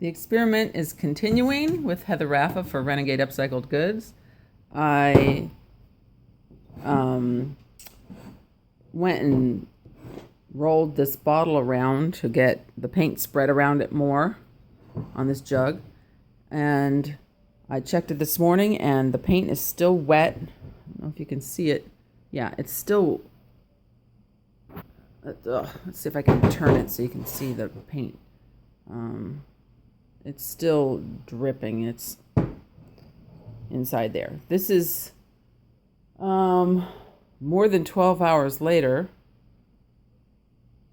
The experiment is continuing with Heather Raffa for Renegade Upcycled Goods. I went and rolled this bottle around to get the paint spread around it more on this jug. And I checked it this morning and the paint is still wet. I don't know if you can see it. Yeah, it's still... let's see if I can turn it so you can see the paint. It's still dripping. It's inside there. This is more than 12 hours later.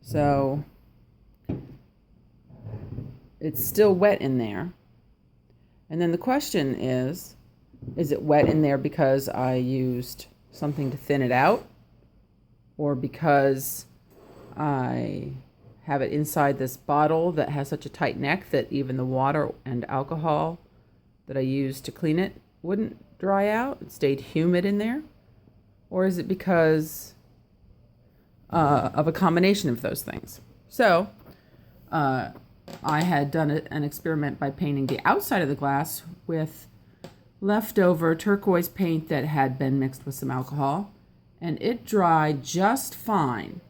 So it's still wet in there. And then the question is it wet in there because I used something to thin it out, or because I have it inside this bottle that has such a tight neck that even the water and alcohol that I used to clean it wouldn't dry out? It stayed humid in there? Or is it because of a combination of those things? So I had done an experiment by painting the outside of the glass with leftover turquoise paint that had been mixed with some alcohol, and it dried just fine.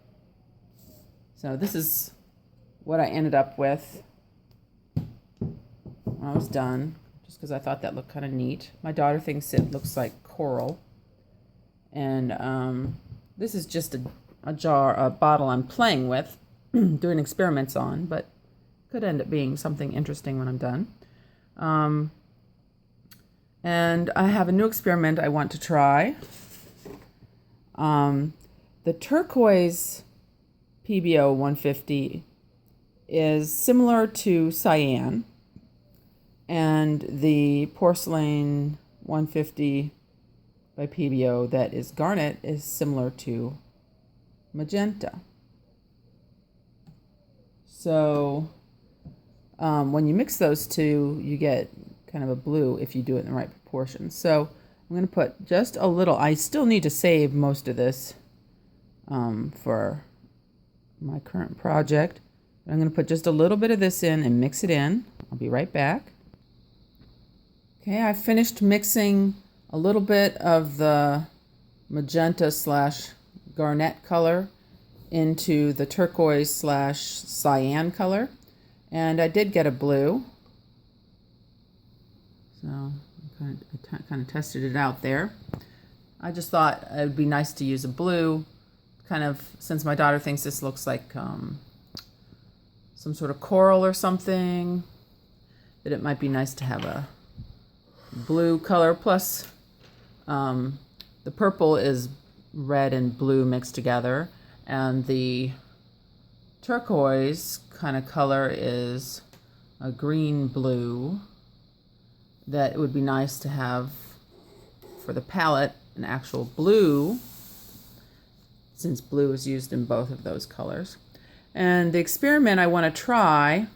So this is what I ended up with when I was done, just because I thought that looked kind of neat. My daughter thinks it looks like coral. And this is just a bottle I'm playing with, doing experiments on, but could end up being something interesting when I'm done. And I have a new experiment I want to try. The turquoise Pebeo 150 is similar to cyan, and the porcelain 150 by Pebeo that is garnet is similar to magenta. So when you mix those two, you get kind of a blue if you do it in the right proportion. So I'm going to put just a little. I still need to save most of this for my current project. I'm going to put just a little bit of this in and mix it in. I'll be right back. Okay, I finished mixing a little bit of the magenta / garnet color into the turquoise / cyan color, and I did get a blue. So I kind of tested it out there. I just thought it would be nice to use a blue, kind of, since my daughter thinks this looks like some sort of coral or something, that it might be nice to have a blue color. Plus the purple is red and blue mixed together, and the turquoise kind of color is a green blue, that it would be nice to have for the palette an actual blue, since blue is used in both of those colors. And the experiment I want to try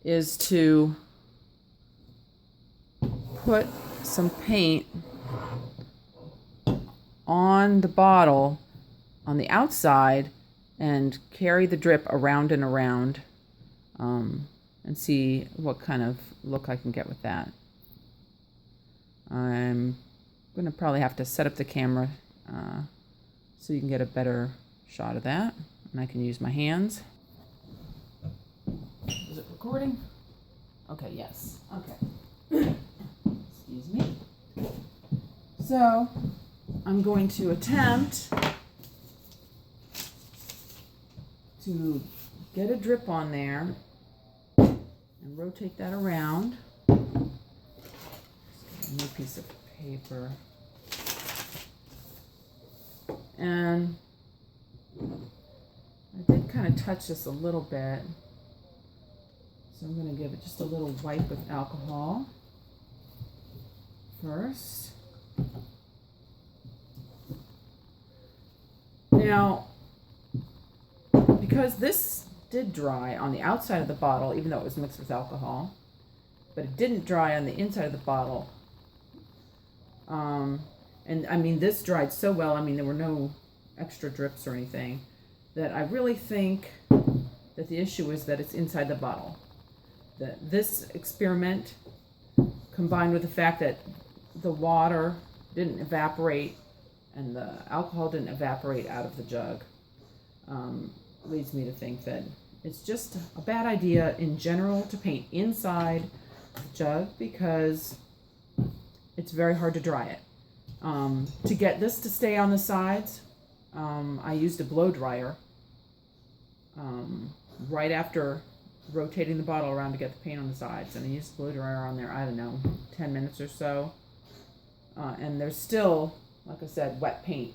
is to put some paint on the bottle on the outside and carry the drip around and around, and see what kind of look I can get with that. I'm going to probably have to set up the camera so you can get a better shot of that, and I can use my hands. Is it recording? Okay, yes. Okay. Excuse me. So I'm going to attempt to get a drip on there and rotate that around. Just get a new piece of paper. And I did kind of touch this a little bit, so I'm going to give it just a little wipe with alcohol first. Now, because this did dry on the outside of the bottle, even though it was mixed with alcohol, but it didn't dry on the inside of the bottle. And I mean, this dried so well, I mean, there were no extra drips or anything, that I really think that the issue is that it's inside the bottle. this experiment, combined with the fact that the water didn't evaporate and the alcohol didn't evaporate out of the jug, leads me to think that it's just a bad idea in general to paint inside the jug because it's very hard to dry it. To get this to stay on the sides, I used a blow dryer right after rotating the bottle around to get the paint on the sides, and I used the blow dryer on there, I don't know, 10 minutes or so, and there's still, like I said, wet paint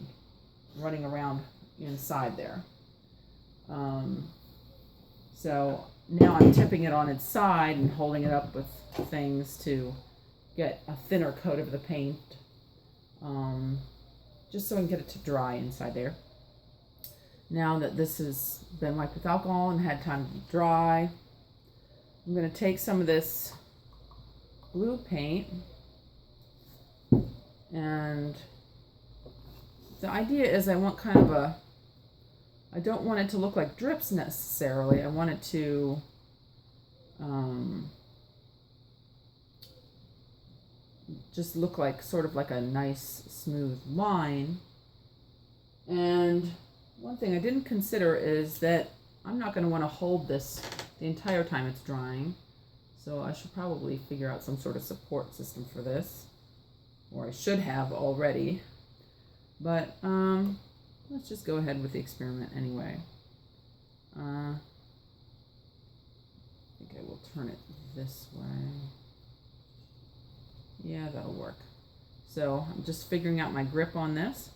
running around inside there. So now I'm tipping it on its side and holding it up with things to get a thinner coat of the paint, just so I can get it to dry inside there. Now that this has been wiped with alcohol and had time to dry, I'm going to take some of this blue paint, and the idea is I want kind of I don't want it to look like drips necessarily. I want it to just look like sort of like a nice smooth line. And one thing I didn't consider is that I'm not going to want to hold this the entire time it's drying, so I should probably figure out some sort of support system for this, or I should have already, but let's just go ahead with the experiment anyway. I think I will turn it this way. Yeah, that'll work. So I'm just figuring out my grip on this,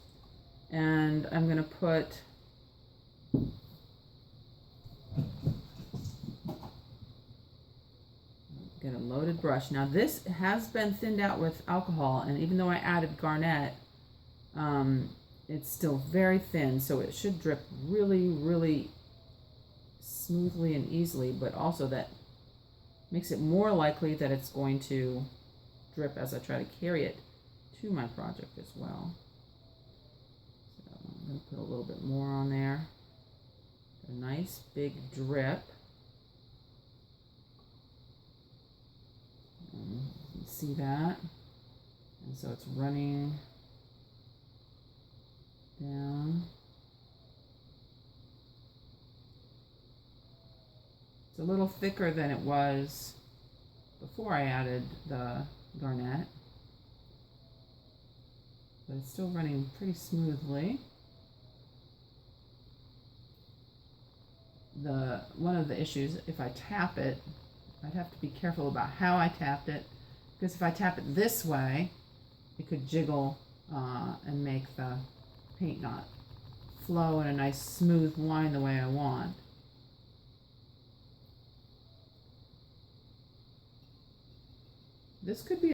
and I'm going to put get a loaded brush. Now this has been thinned out with alcohol, and even though I added garnet, it's still very thin, so it should drip really, really smoothly and easily, but also that makes it more likely that it's going to drip as I try to carry it to my project as well. So I'm going to put a little bit more on there. A nice big drip. And you can see that. And so it's running down. It's a little thicker than it was before I added the garnet, but it's still running pretty smoothly. One of the issues, if I tap it, I'd have to be careful about how I tapped it, because if I tap it this way, it could jiggle and make the paint not flow in a nice smooth line the way I want. This could be